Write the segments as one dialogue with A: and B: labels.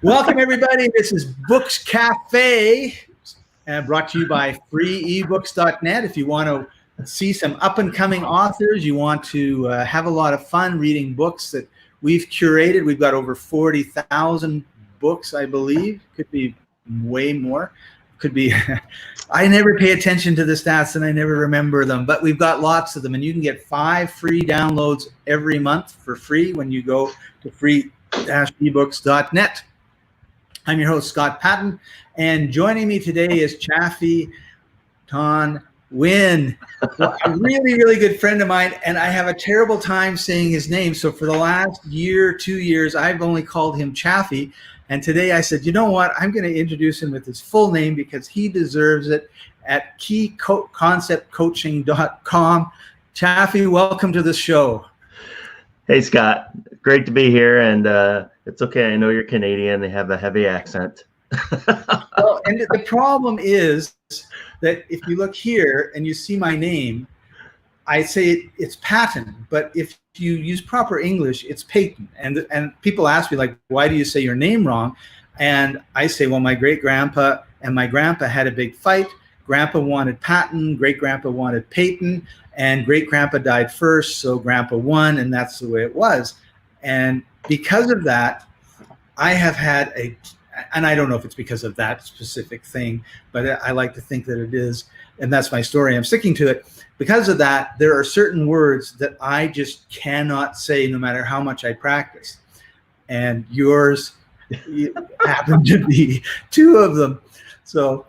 A: Welcome, everybody. This is Books Cafe, brought to you by freeebooks.net. If you want to see some up-and-coming authors, you want to have a lot of fun reading books that we've curated. We've got over 40,000 books, I believe. Could be way more. Could be. I never pay attention to the stats and I never remember them, but we've got lots of them. And you can get 5 free downloads every month for free when you go to free-ebooks.net. I'm your host, Scott Paton, and joining me today is Chaffee-Thanh Nguyen, a really, really good friend of mine, and I have a terrible time saying his name. So for the last year, 2 years, I've only called him Chaffee. And today I said, you know what? I'm going to introduce him with his full name because he deserves it at keyconceptcoaching.com. Chaffee, welcome to the show.
B: Hey, Scott. Great to be here. And it's okay. I know you're Canadian. They have a heavy accent.
A: Well, and the problem is that if you look here and you see my name, I say it's Paton, but if you use proper English, it's Paton. And people ask me, like, why do you say your name wrong? And I say, well, my great-grandpa and my grandpa had a big fight. Grandpa wanted Paton, great-grandpa wanted Paton, and great-grandpa died first, so grandpa won, and that's the way it was. And because of that, I have had and I don't know if it's because of that specific thing, but I like to think that it is, and that's my story. I'm sticking to it. Because of that, there are certain words that I just cannot say no matter how much I practice. And yours happen to be 2 of them. So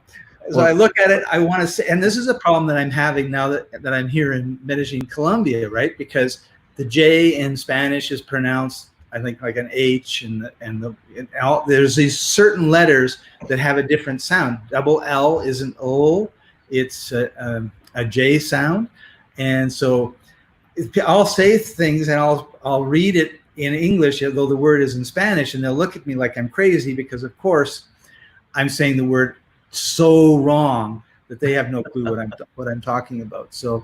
A: I look at it, I want to say, and this is a problem that I'm having now that I'm here in Medellin, Colombia, right? Because the J in Spanish is pronounced, I think, like an H, and there's these certain letters that have a different sound. Double L is an O, it's a J sound, and so I'll say things and I'll read it in English, though the word is in Spanish, and they'll look at me like I'm crazy because, of course, I'm saying the word so wrong that they have no clue what I'm talking about. So,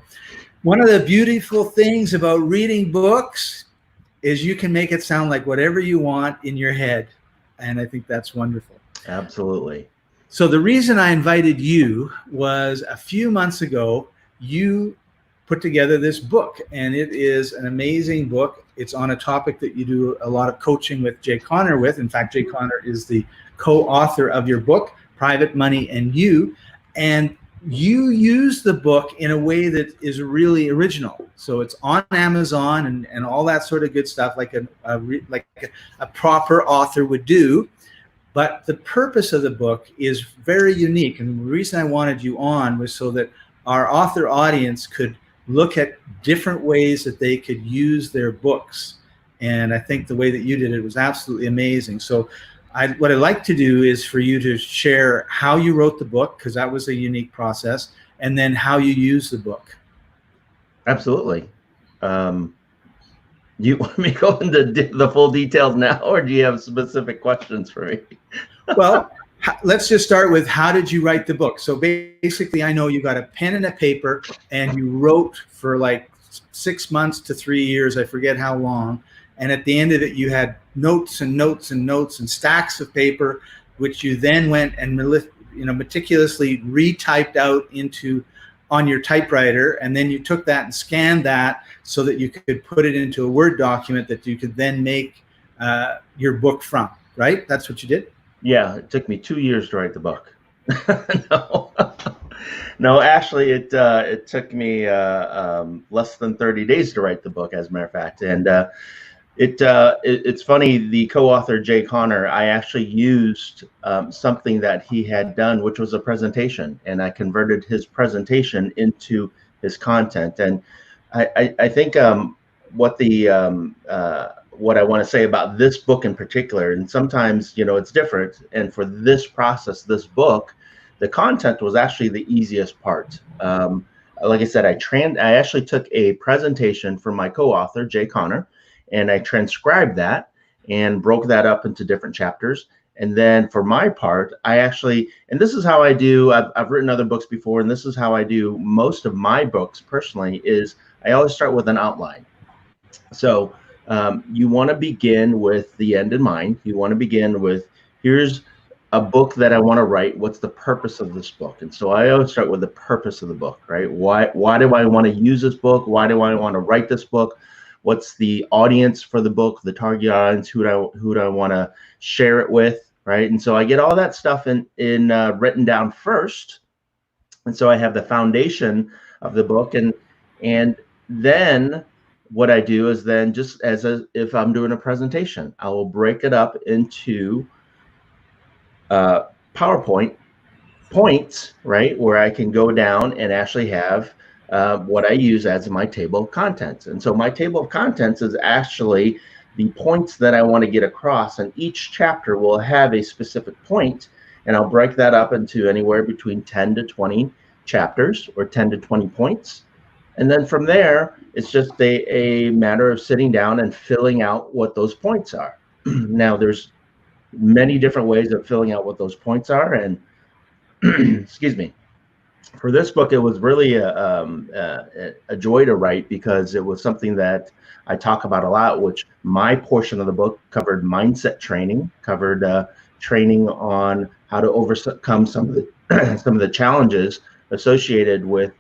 A: one of the beautiful things about reading books is you can make it sound like whatever you want in your head. And I think that's wonderful.
B: Absolutely.
A: So the reason I invited you was a few months ago, you put together this book, and it is an amazing book. It's on a topic that you do a lot of coaching with Jay Conner with. In fact, Jay Conner is the co-author of your book, Private Money and You. And you use the book in a way that is really original. So it's on Amazon and all that sort of good stuff, like a proper author would do. But the purpose of the book is very unique. And the reason I wanted you on was so that our author audience could look at different ways that they could use their books. And I think the way that you did it was absolutely amazing. So what I'd like to do is for you to share how you wrote the book, because that was a unique process, and then how you use the book.
B: Absolutely. You want me to go into the full details now, or do you have specific questions for me?
A: Well, let's just start with, how did you write the book? So basically, I know you got a pen and a paper, and you wrote for like 6 months to 3 years, I forget how long. And at the end of it, you had notes and notes and notes and stacks of paper, which you then went and meticulously retyped out on your typewriter. And then you took that and scanned that so that you could put it into a Word document that you could then make your book from, right? That's what you did?
B: Yeah, it took me 2 years to write the book. No, actually, it took me less than 30 days to write the book, as a matter of fact. And it's funny, the co-author Jay Conner, I actually used something that he had done, which was a presentation, and I converted his presentation into his content. And I think what I want to say about this book in particular, and sometimes it's different, and for this process, this book, the content was actually the easiest part. Like I said, I actually took a presentation from my co-author Jay Conner, and I transcribed that and broke that up into different chapters. And then for my part, and this is how I do, I've written other books before, and this is how I do most of my books personally, is I always start with an outline. So you want to begin with the end in mind. You want to begin with, here's a book that I want to write. What's the purpose of this book? And so I always start with the purpose of the book, right? Why do I want to use this book? Why do I want to write this book? What's the audience for the book, the target audience? Who do I want to share it with, right? And so I get all that stuff in written down first. And so I have the foundation of the book, and then what I do is then, just if I'm doing a presentation, I will break it up into PowerPoint points, right, where I can go down and actually have what I use as my table of contents. And so my table of contents is actually the points that I want to get across, and each chapter will have a specific point, and I'll break that up into anywhere between 10 to 20 chapters, or 10 to 20 points. And then from there, it's just a matter of sitting down and filling out what those points are. Now, there's many different ways of filling out what those points are, and excuse me. For this book, it was really a joy to write, because it was something that I talk about a lot, which my portion of the book covered mindset training, covered training on how to overcome some of the challenges associated with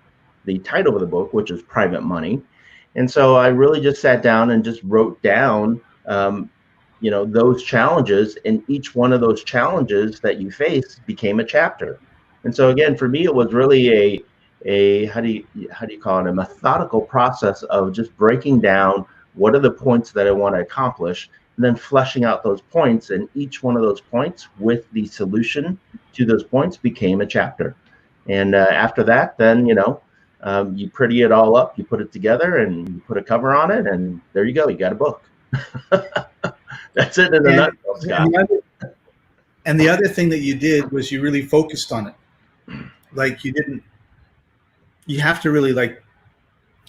B: the title of the book, which is Private Money. And so I really just sat down and just wrote down those challenges, and each one of those challenges that you face became a chapter. And so again, for me, it was really a how do you call it, a methodical process of just breaking down what are the points that I want to accomplish, and then fleshing out those points, and each one of those points with the solution to those points became a chapter. And after that, then you pretty it all up, you put it together, and you put a cover on it, and there you go, you got a book. That's it in a nutshell, Scott.
A: And the other thing that you did was you really focused on it. Like you have to really,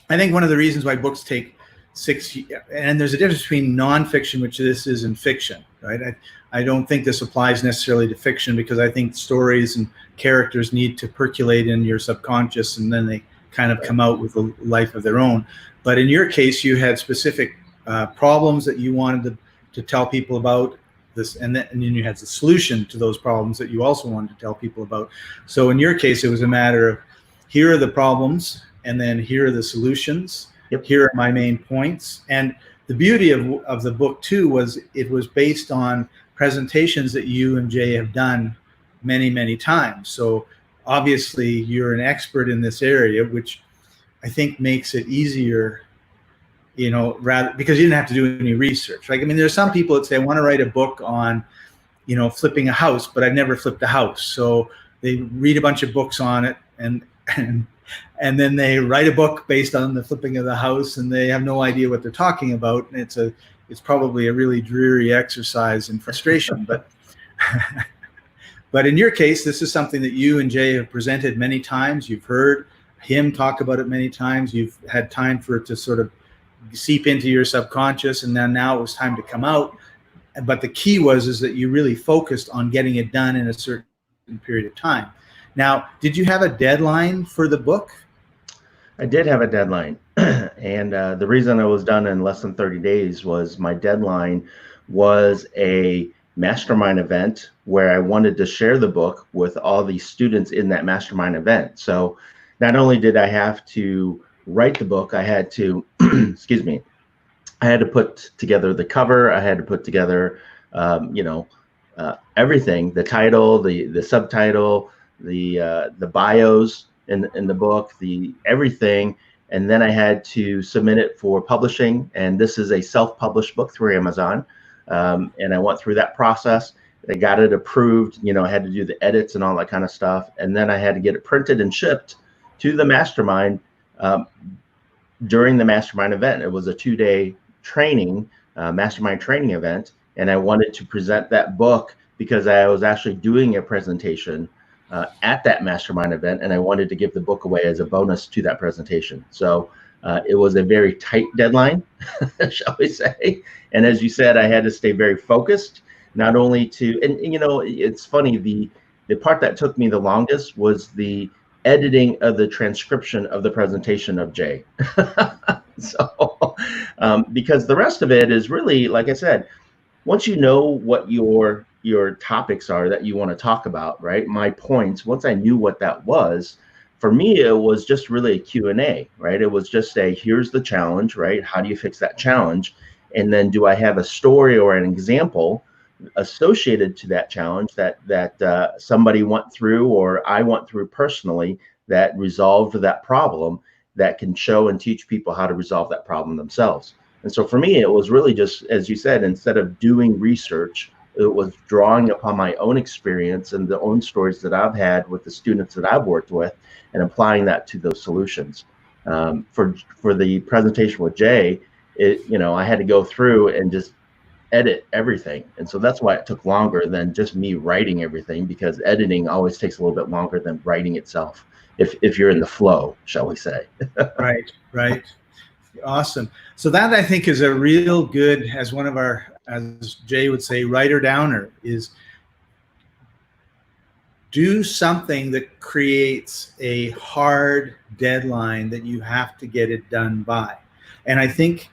A: I think one of the reasons why books take 6 years, and there's a difference between nonfiction, which this is, and fiction, right? I don't think this applies necessarily to fiction, because I think stories and characters need to percolate in your subconscious, and then they kind of come out with a life of their own. But in your case, you had specific problems that you wanted to tell people about this, and then you had the solution to those problems that you also wanted to tell people about. So in your case, it was a matter of, here are the problems, and then here are the solutions.
B: Yep.
A: Here are my main points. And the beauty of the book too was it was based on presentations that you and Jay have done many, many times. So obviously you're an expert in this area, which I think makes it easier, rather, because you didn't have to do any research. Like, I mean, there's some people that say, I want to write a book on, flipping a house, but I've never flipped a house. So they read a bunch of books on it, and then they write a book based on the flipping of the house, and they have no idea what they're talking about. And it's probably a really dreary exercise in frustration, but in your case, this is something that you and Jay have presented many times. You've heard him talk about it many times. You've had time for it to sort of seep into your subconscious, and then now it was time to come out. But the key is that you really focused on getting it done in a certain period of time. Now, did you have a deadline for the book?
B: I did have a deadline. And the reason it was done in less than 30 days was my deadline was a mastermind event where I wanted to share the book with all the students in that mastermind event. So not only did I have to write the book, I had to, excuse me, I had to put together the cover, I had to put together, everything, the title, the subtitle, the bios in the book, everything. And then I had to submit it for publishing. And this is a self-published book through Amazon. And I went through that process. I got it approved. I had to do the edits and all that kind of stuff. And then I had to get it printed and shipped to the mastermind during the mastermind event. It was a 2-day training, mastermind training event. And I wanted to present that book because I was actually doing a presentation at that mastermind event, and I wanted to give the book away as a bonus to that presentation. So it was a very tight deadline, shall we say. And as you said, I had to stay very focused, not only to, and it's funny, the part that took me the longest was the editing of the transcription of the presentation of Jay. So, because the rest of it is really, like I said, once you know what your topics are that you want to talk about, right? My points, once I knew what that was, for me, it was just really a Q&A, right? It was just a, here's the challenge, right? How do you fix that challenge? And then do I have a story or an example associated to that challenge that somebody went through or I went through personally that resolved that problem, that can show and teach people how to resolve that problem themselves. And so for me, it was really just, as you said, instead of doing research, it was drawing upon my own experience and the own stories that I've had with the students that I've worked with and applying that to those solutions. For the presentation with Jay, I had to go through and just edit everything. And so that's why it took longer than just me writing everything, because editing always takes a little bit longer than writing itself, if you're in the flow, shall we say.
A: Right. Awesome. So that, I think, is a real good, as one of our, as Jay would say, writer downer, is do something that creates a hard deadline that you have to get it done by. And I think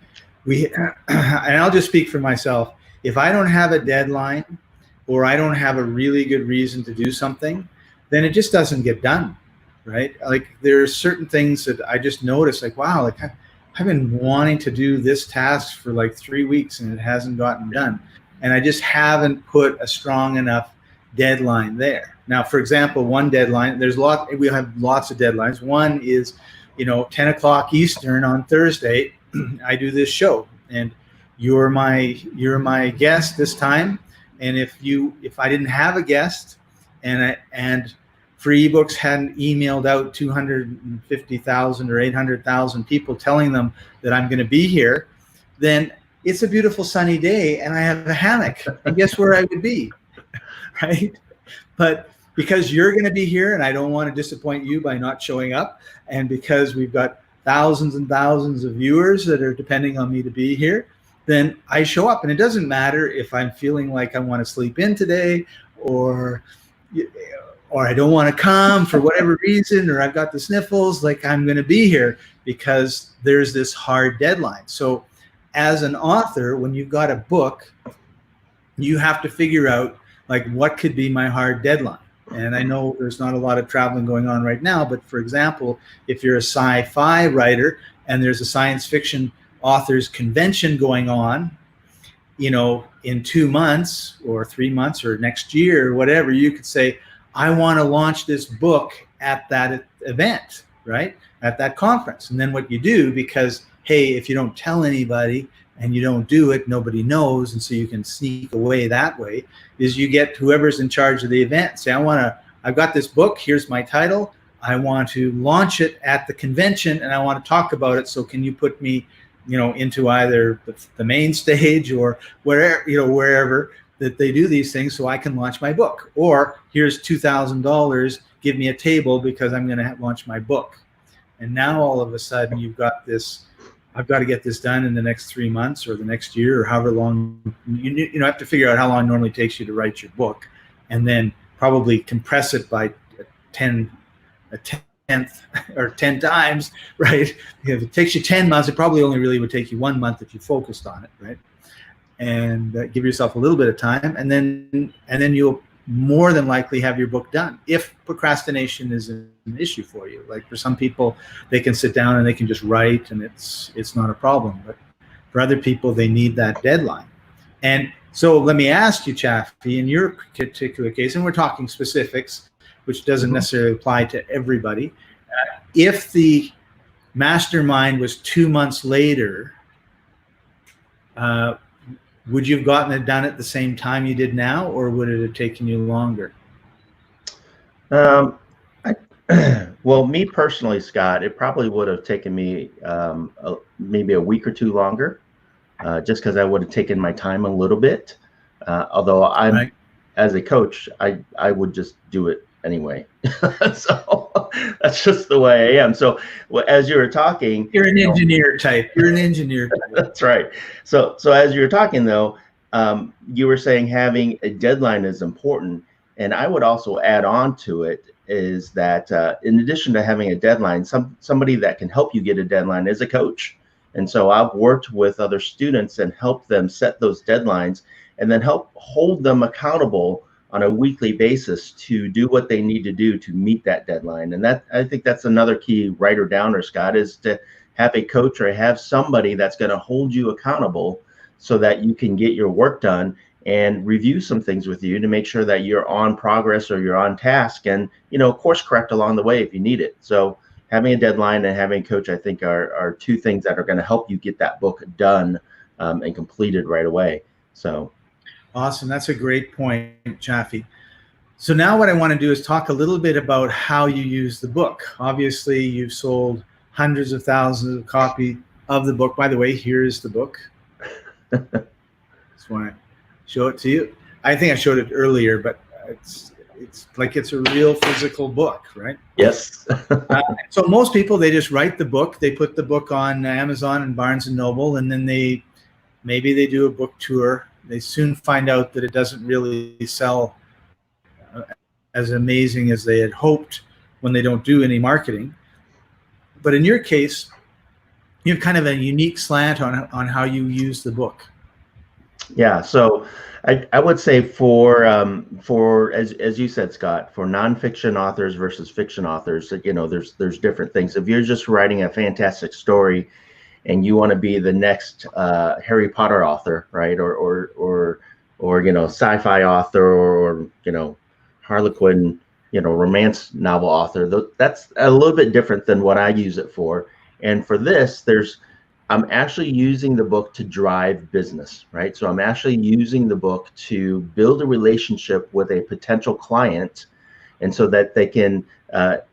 A: and I'll just speak for myself, if I don't have a deadline or I don't have a really good reason to do something, then it just doesn't get done, right? Like, there are certain things that I just notice, like, wow, like I've been wanting to do this task for like 3 weeks and it hasn't gotten done. And I just haven't put a strong enough deadline there. Now, for example, one deadline, we have lots of deadlines. One is, 10 o'clock Eastern on Thursday, I do this show, and you're my guest this time. And if I didn't have a guest, and Free eBooks hadn't emailed out 250,000 or 800,000 people telling them that I'm going to be here, then it's a beautiful sunny day and I have a hammock, and guess where I would be, right? But because you're going to be here and I don't want to disappoint you by not showing up, and because we've got thousands and thousands of viewers that are depending on me to be here, then I show up. And it doesn't matter if I'm feeling like I want to sleep in today, or I don't want to come for whatever reason, or I've got the sniffles, like, I'm going to be here because there's this hard deadline. So as an author, when you've got a book, you have to figure out, like, what could be my hard deadline. And I know there's not a lot of traveling going on right now, but for example, if you're a sci-fi writer and there's a science fiction authors convention going on, in 2 months or 3 months or next year or whatever, you could say, I want to launch this book at that event, right? At that conference. And then what you do, because, hey, if you don't tell anybody and you don't do it, nobody knows, and so you can sneak away that way, is you get whoever's in charge of the event, say, I've got this book, here's my title, I want to launch it at the convention and I want to talk about it, so can you put me, into either the main stage or wherever that they do these things, so I can launch my book. Or here's $2,000, give me a table because I'm going to launch my book. And now all of a sudden you've got this, I've got to get this done in the next 3 months or the next year or however long. You have to figure out how long it normally takes you to write your book, and then probably compress it by a tenth or 10 times, right? If it takes you 10 months, it probably only really would take you 1 month if you focused on it, right? And give yourself a little bit of time, and then you'll more than likely have your book done, if procrastination is an issue for you. Like, for some people, they can sit down and they can just write and it's not a problem, but for other people, they need that deadline. And so let me ask you, Chaffee, in your particular case, and we're talking specifics, which doesn't necessarily apply to everybody, if the mastermind was 2 months later, would you have gotten it done at the same time you did now, or would it have taken you longer?
B: Well, me personally, Scott, it probably would have taken me maybe a week or two longer, just because I would have taken my time a little bit. Although as a coach, I would just do it anyway. So that's just the way I am. So as you were talking,
A: you're an engineer type. You're an engineer type.
B: That's right. So as you were talking, though, you were saying having a deadline is important. And I would also add on to it is that in addition to having a deadline, somebody that can help you get a deadline is a coach. And so I've worked with other students and helped them set those deadlines and then help hold them accountable on a weekly basis to do what they need to do to meet that deadline. And that, I think that's another key writer downer, Scott, is to have a coach or have somebody that's going to hold you accountable so that you can get your work done and review some things with you to make sure that you're on progress or you're on task, and, you know, course correct along the way if you need it. So having a deadline and having a coach, I think, are two things that are going to help you get that book done and completed right away. So
A: awesome. That's a great point, Chaffee. So now what I want to do is talk a little bit about how you use the book. Obviously, you've sold hundreds of thousands of copies of the book. By the way, here's the book. Just want to show it to you. I think I showed it earlier, but it's like it's a real physical book, right?
B: Yes.
A: So most people, they just write the book. They put the book on Amazon and Barnes and Noble, and then maybe they do a book tour. They soon find out that it doesn't really sell as amazing as they had hoped when they don't do any marketing. But in your case, you have kind of a unique slant on how you use the book.
B: Yeah, so I would say for as you said, Scott, for nonfiction authors versus fiction authors, you know, there's different things. If you're just writing a fantastic story and you want to be the next Harry Potter author, right, or you know, sci-fi author, or you know, Harlequin, you know, romance novel author, that's a little bit different than what I use it for. And for this, I'm actually using the book to drive business, right? So I'm actually using the book to build a relationship with a potential client, and so that they can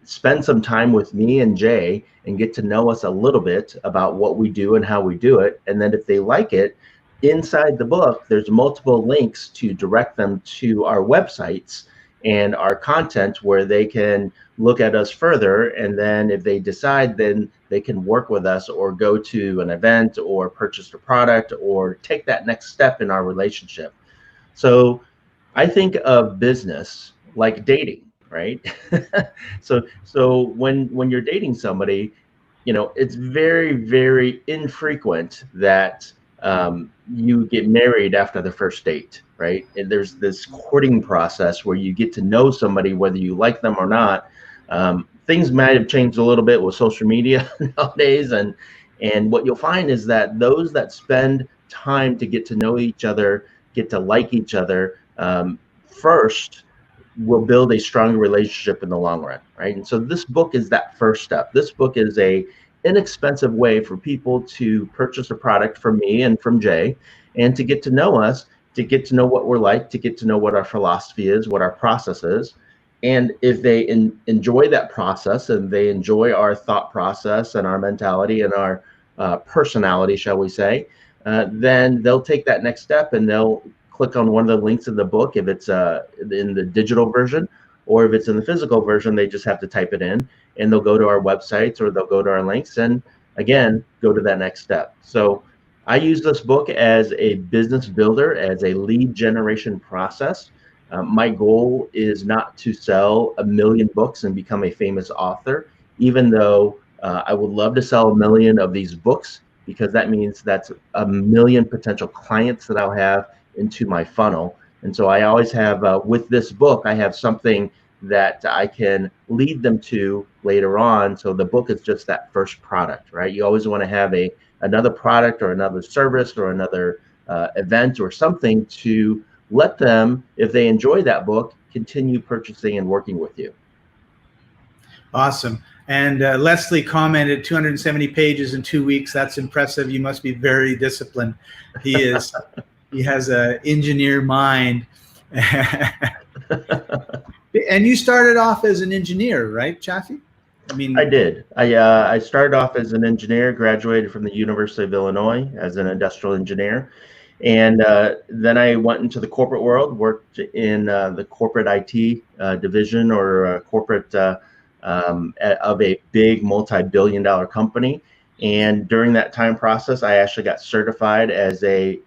B: spend some time with me and Jay and get to know us a little bit about what we do and how we do it. And then if they like it, inside the book, there's multiple links to direct them to our websites and our content where they can look at us further. And then if they decide, then they can work with us or go to an event or purchase a product or take that next step in our relationship. So I think of business like dating, right? so when you're dating somebody, you know, it's very, very infrequent that you get married after the first date, right? And there's this courting process where you get to know somebody, whether you like them or not. Things might have changed a little bit with social media nowadays, and what you'll find is that those that spend time to get to know each other, get to like each other first, will build a stronger relationship in the long run, right? And so this book is that first step. This book is a inexpensive way for people to purchase a product from me and from Jay, and to get to know us, to get to know what we're like, to get to know what our philosophy is, what our process is. And if they enjoy that process and they enjoy our thought process and our mentality and our personality, shall we say, then they'll take that next step and they'll click on one of the links in the book if it's in the digital version, or if it's in the physical version, they just have to type it in and they'll go to our websites or they'll go to our links and again, go to that next step. So I use this book as a business builder, as a lead generation process. My goal is not to sell 1 million books and become a famous author, even though I would love to sell 1 million of these books, because that means that's 1 million potential clients that I'll have into my funnel. And so I always have, with this book, I have something that I can lead them to later on. So the book is just that first product, right? You always want to have another product or another service or another event or something to let them, if they enjoy that book, continue purchasing and working with you.
A: Awesome. And Leslie commented 270 pages in 2 weeks. That's impressive. You must be very disciplined. He is. He has an engineer mind. And you started off as an engineer, right, Chaffee?
B: I mean, I did. I started off as an engineer, graduated from the University of Illinois as an industrial engineer. And then I went into the corporate world, worked in the corporate IT division or corporate of a big multi-billion-dollar company. And during that time process, I actually got certified as a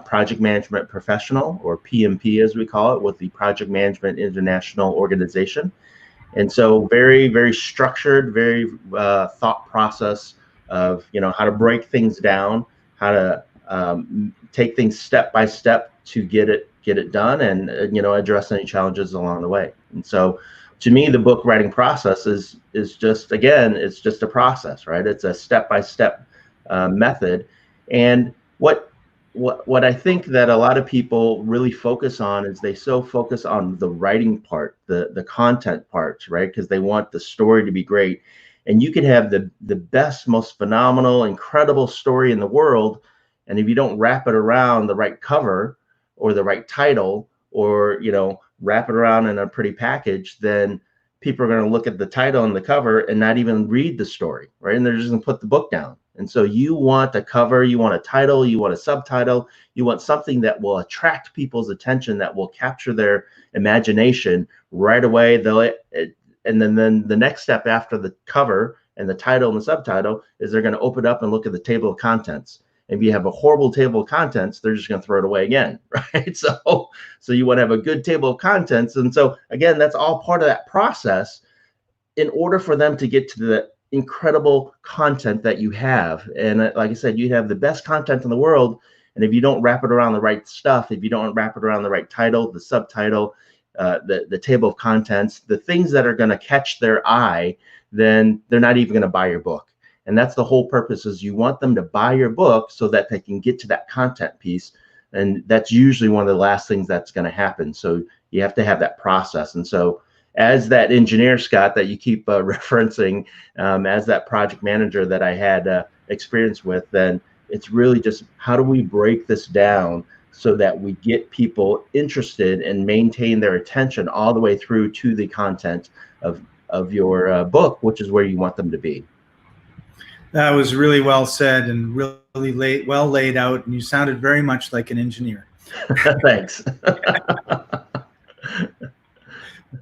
B: project management professional, or PMP as we call it, with the Project Management International Organization. And so very, very structured, very thought process of, you know, how to break things down, how to take things step by step to get it done, and you know, address any challenges along the way. And so to me, the book writing process is just, again, it's just a process, right? It's a step by step method. And what I think that a lot of people really focus on is they so focus on the writing part, the content parts, right? Because they want the story to be great. And you could have the best, most phenomenal, incredible story in the world, and if you don't wrap it around the right cover or the right title, or, you know, wrap it around in a pretty package, then people are going to look at the title and the cover and not even read the story, right? And they're just going to put the book down. And so you want a cover, you want a title, you want a subtitle, you want something that will attract people's attention, that will capture their imagination right away. And then the next step after the cover and the title and the subtitle is they're going to open up and look at the table of contents. If you have a horrible table of contents, they're just going to throw it away again, right? So you want to have a good table of contents. And so again, that's all part of that process in order for them to get to the incredible content that you have. And like I said, you have the best content in the world. And if you don't wrap it around the right stuff, if you don't wrap it around the right title, the subtitle, the table of contents, the things that are going to catch their eye, then they're not even going to buy your book. And that's the whole purpose, is you want them to buy your book so that they can get to that content piece. And that's usually one of the last things that's going to happen. So you have to have that process. And so as that engineer, Scott, that you keep referencing, as that project manager that I had experience with, then it's really just, how do we break this down so that we get people interested and maintain their attention all the way through to the content of your book, which is where you want them to be.
A: That was really well said and really well laid out, and you sounded very much like an engineer.
B: Thanks.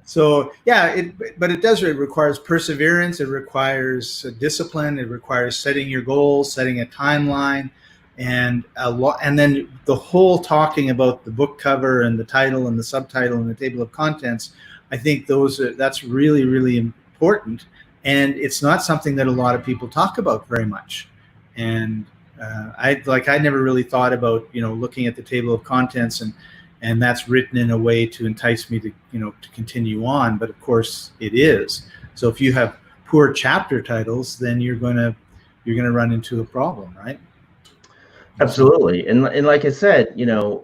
A: So yeah, but it requires perseverance. It requires discipline. It requires setting your goals, setting a timeline, and then the whole talking about the book cover and the title and the subtitle and the table of contents. I think that's really, really important. And it's not something that a lot of people talk about very much. And I never really thought about, you know, looking at the table of contents and that's written in a way to entice me to, you know, to continue on. But of course it is. So if you have poor chapter titles, then you're gonna run into a problem, right?
B: Absolutely. And like I said, you know,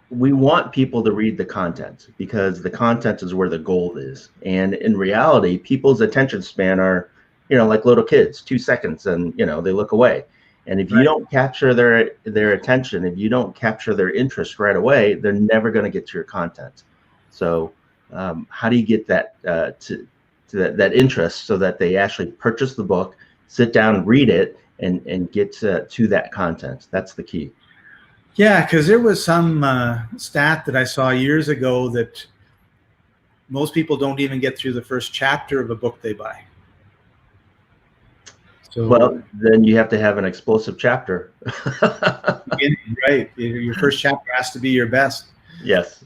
B: we want people to read the content, because the content is where the gold is. And in reality, people's attention span are, you know, like little kids, 2 seconds, and, you know, they look away. And if you don't capture their attention, if you don't capture their interest right away, they're never going to get to your content. So how do you get that to that interest so that they actually purchase the book, sit down, read it, and get to that content? That's the key.
A: Yeah, because there was some stat that I saw years ago that most people don't even get through the first chapter of a book they buy. So,
B: well, then you have to have an explosive chapter.
A: Right. Your first chapter has to be your best.
B: Yes.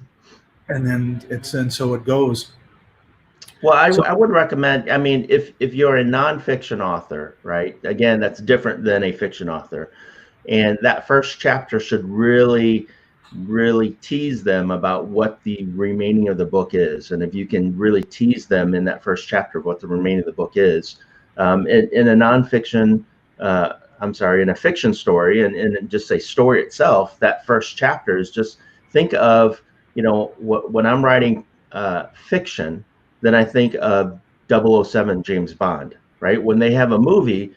A: And so it goes.
B: Well, I would recommend, I mean, if you're a nonfiction author, right, again, that's different than a fiction author. And that first chapter should really, really tease them about what the remaining of the book is. And if you can really tease them in that first chapter what the remaining of the book is, in a nonfiction, in a fiction story, and just a story itself, that first chapter is just, think of, you know, when I'm writing fiction, then I think of 007 James Bond, right? When they have a movie,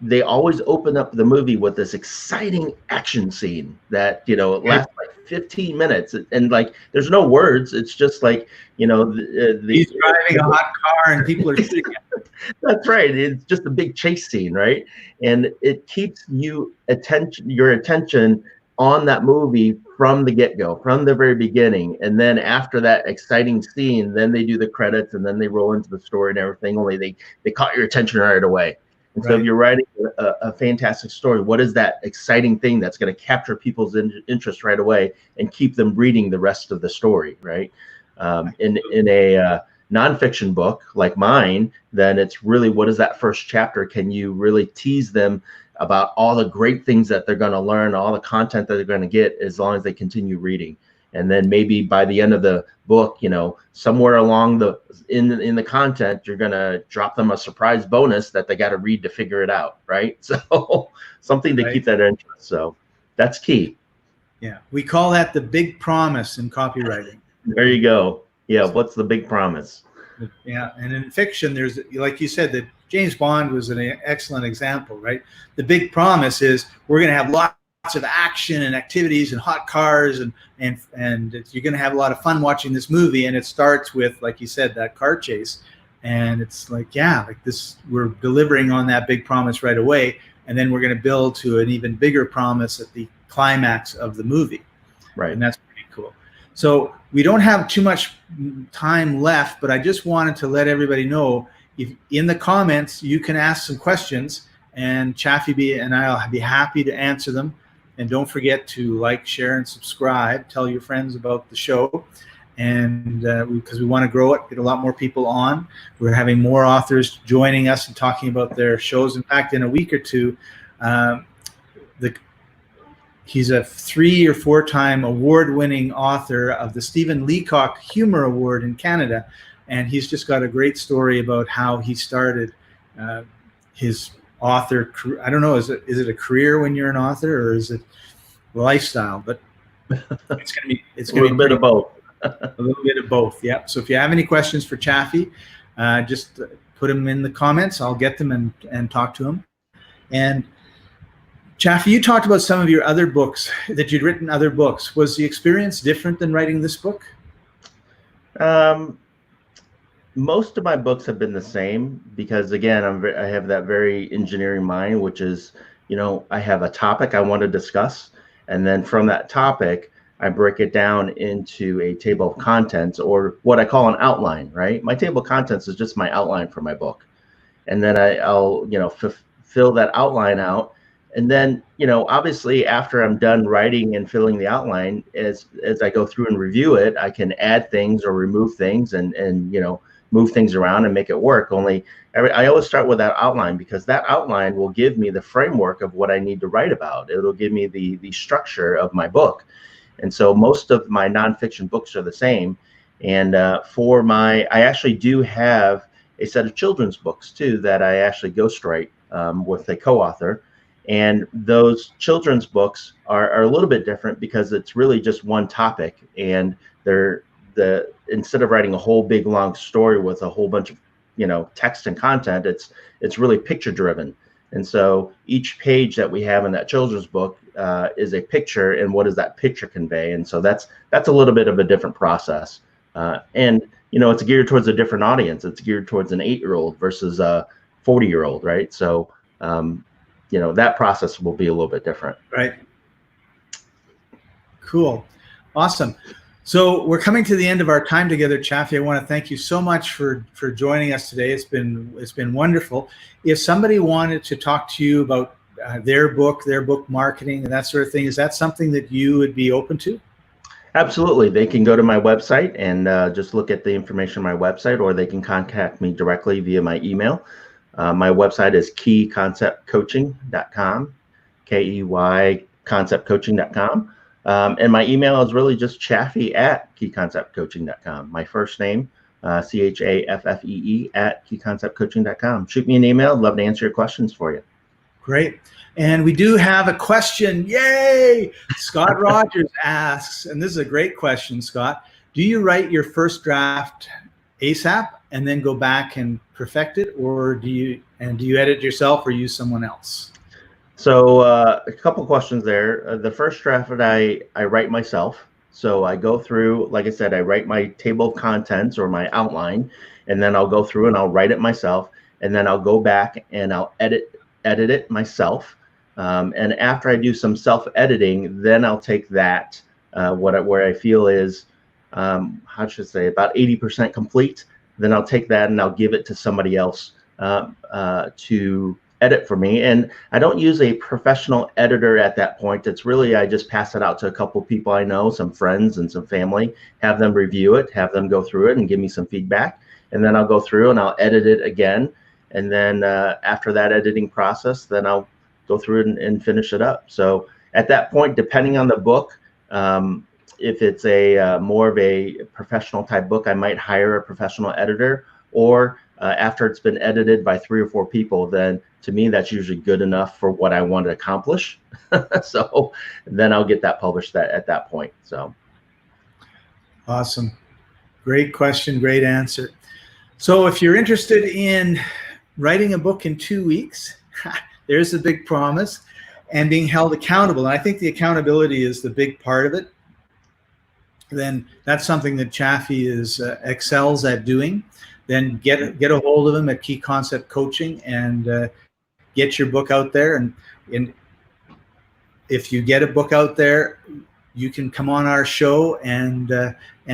B: they always open up the movie with this exciting action scene that, you know, lasts like 15 minutes, and like there's no words. It's just like, you know,
A: he's driving a hot car and people are shooting at him.
B: That's right. It's just a big chase scene, right? And it keeps your attention on that movie from the get-go, from the very beginning. And then after that exciting scene, then they do the credits and then they roll into the story and everything. Only they caught your attention right away. And so if you're writing a fantastic story, what is that exciting thing that's going to capture people's interest right away and keep them reading the rest of the story, right? In nonfiction book like mine, then it's really, what is that first chapter? Can you really tease them about all the great things that they're going to learn, all the content that they're going to get, as long as they continue reading? And then maybe by the end of the book, you know, somewhere along in the content, you're going to drop them a surprise bonus that they got to read to figure it out, right? So something to keep that interest. So that's key.
A: Yeah, we call that the big promise in copywriting.
B: There you go. Yeah, what's the big promise?
A: Yeah, and in fiction, there's, like you said, that James Bond was an excellent example, right? The big promise is we're going to have lots of action and activities and hot cars, and you're going to have a lot of fun watching this movie. And it starts with, like you said, that car chase, and it's like, yeah, like this, we're delivering on that big promise right away, and then we're going to build to an even bigger promise at the climax of the movie,
B: right?
A: And that's pretty cool. So we don't have too much time left, but I just wanted to let everybody know, if in the comments you can ask some questions, and Chaffee and I'll be happy to answer them. And don't forget to like, share, and subscribe. Tell your friends about the show, and because we want to grow it, get a lot more people on. We're having more authors joining us and talking about their shows. In fact, in a week or two, he's a 3 or 4 time award-winning author of the Stephen Leacock Humor Award in Canada, and he's just got a great story about how he started his author. I don't know, is it a career when you're an author, or is it a lifestyle? But it's gonna be
B: a little bit of both.
A: A little bit of both. Yeah. So if you have any questions for Chaffee, just put them in the comments. I'll get them and talk to him. And Chaffee, you talked about some of your other books, that you'd written other books. Was the experience different than writing this book?
B: Most of my books have been the same, because again, I have that very engineering mind, which is, you know, I have a topic I want to discuss, and then from that topic, I break it down into a table of contents, or what I call an outline, right? My table of contents is just my outline for my book. And then I'll, you know, fill that outline out. And then, you know, obviously after I'm done writing and filling the outline, as I go through and review it, I can add things or remove things, and you know, move things around and make it work. Only I always start with that outline, because that outline will give me the framework of what I need to write about. It'll give me the structure of my book. And so most of my nonfiction books are the same. And I actually do have a set of children's books too that I actually ghostwrite with a co-author. And those children's books are a little bit different, because it's really just one topic, and instead of writing a whole big long story with a whole bunch of, you know, text and content, it's really picture driven. And so each page that we have in that children's book is a picture, and what does that picture convey? And so that's a little bit of a different process. And you know, it's geared towards a different audience. It's geared towards an 8-year-old versus a 40-year-old, right? So you know, that process will be a little bit different.
A: Right. Cool. Awesome. So we're coming to the end of our time together, Chaffee. I want to thank you so much for joining us today. It's been wonderful. If somebody wanted to talk to you about their book marketing and that sort of thing, is that something that you would be open to?
B: Absolutely. They can go to my website and just look at the information on my website, or they can contact me directly via my email. My website is keyconceptcoaching.com, KEY conceptcoaching.com. And my email is really just chaffee@keyconceptcoaching.com. My first name, CHAFFEE @keyconceptcoaching.com. Shoot me an email. I'd love to answer your questions for you.
A: Great. And we do have a question. Yay! Scott Rogers asks, and this is a great question, Scott. Do you write your first draft ASAP and then go back and perfect it, or do you edit yourself or use someone else?
B: So a couple questions there. The first draft that I write myself. So I go through, like I said, I write my table of contents or my outline, and then I'll go through and I'll write it myself, and then I'll go back and I'll edit it myself. And after I do some self-editing, then I'll take that where I feel is how should I say, about 80% complete. Then I'll take that and I'll give it to somebody else to edit for me. And I don't use a professional editor at that point. It's really, I just pass it out to a couple people I know, some friends and some family, have them review it, have them go through it and give me some feedback. and then I'll go through and I'll edit it again. And then after that editing process, then I'll go through it and finish it up. So at that point, depending on the book, if it's a more of a professional type book, I might hire a professional editor, or after it's been edited by 3 or 4 people, then to me, that's usually good enough for what I want to accomplish. So then I'll get that published at that point. So.
A: Awesome. Great question. Great answer. So if you're interested in writing a book in 2 weeks, there's a big promise, and being held accountable. And I think the accountability is the big part of it. Then that's something that Chaffee excels at doing. Then get a hold of him at Key Concept Coaching and get your book out there. And if you get a book out there, you can come on our show and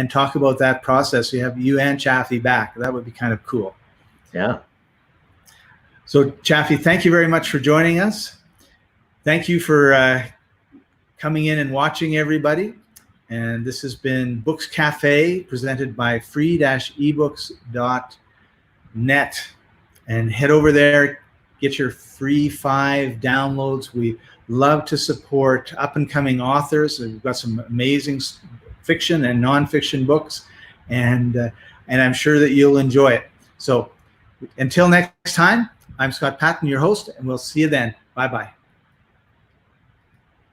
A: talk about that process. We have you and Chaffee back. That would be kind of cool.
B: Yeah.
A: So Chaffee, thank you very much for joining us. Thank you for coming in and watching, everybody. And this has been Books Cafe, presented by free-ebooks.net. And head over there, get your free 5 downloads. We love to support up-and-coming authors. We've got some amazing fiction and nonfiction books, and I'm sure that you'll enjoy it. So until next time, I'm Scott Paton, your host, and we'll see you then. Bye-bye.